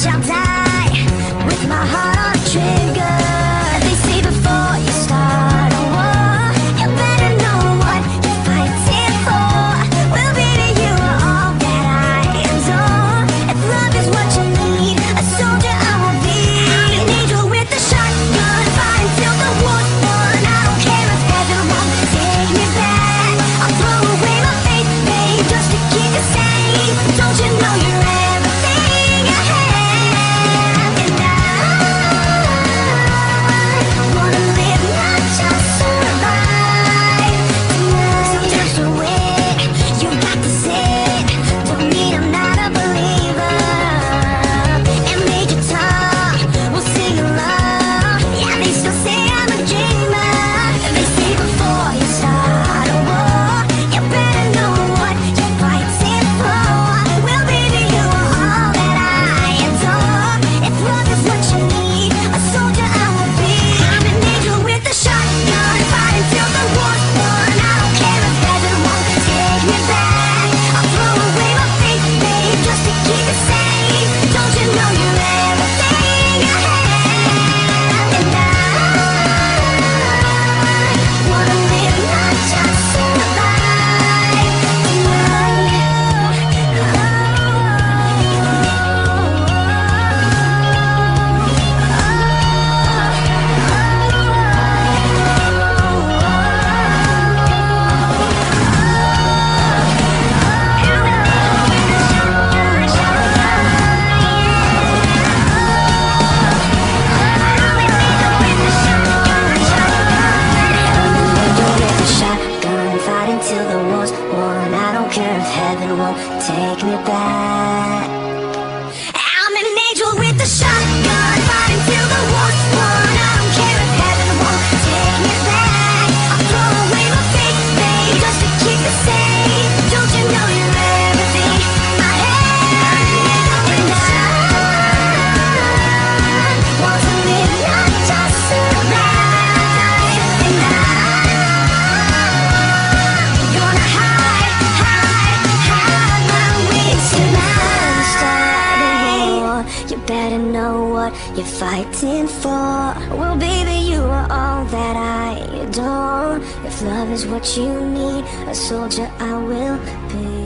shall die with my heart on a trigger. They say before you start a war, you better know what you're fighting for. Well, baby, you are all that I adore. If love is what you need, a soldier I will be. I'm an angel with a shotgun, fighting till the war's won. I don't care if heaven won't take me back. I'll throw away my faith, babe, just to keep you safe. Don't you know you're everything I have? And I wanna live, not just survive tonight. So just wait, you got to sit. Don't mean I'm not a believer. And Major Tom will sing along. Yeah, they still say I'm a dreamer. They say before you start a war, you better know what you're fighting for. Well, baby, you are all that I adore. If love is what you need, a soldier I will be. I'm an angel with a shotgun, fighting till the war's won. I don't care if heaven won't take me back. I'll throw away my faith, babe, just to keep it safe. Don't you know you're everything I have? And I wanna live, not just survive shotgun, fighting till the war's won. I don't care if heaven won't take me back. I'm an angel with a shotgun, fighting till the war's won. I don't care if heaven won't take me back. I'll throw away my faith, babe, just to keep it safe. Don't you know you're everything I have? And I want to live, not just survive. And I'm gonna hide my wings tonight. Start a war, you better know what you're fighting for. Well, baby, you are all that I adore. If love is what you need, a soldier I will be.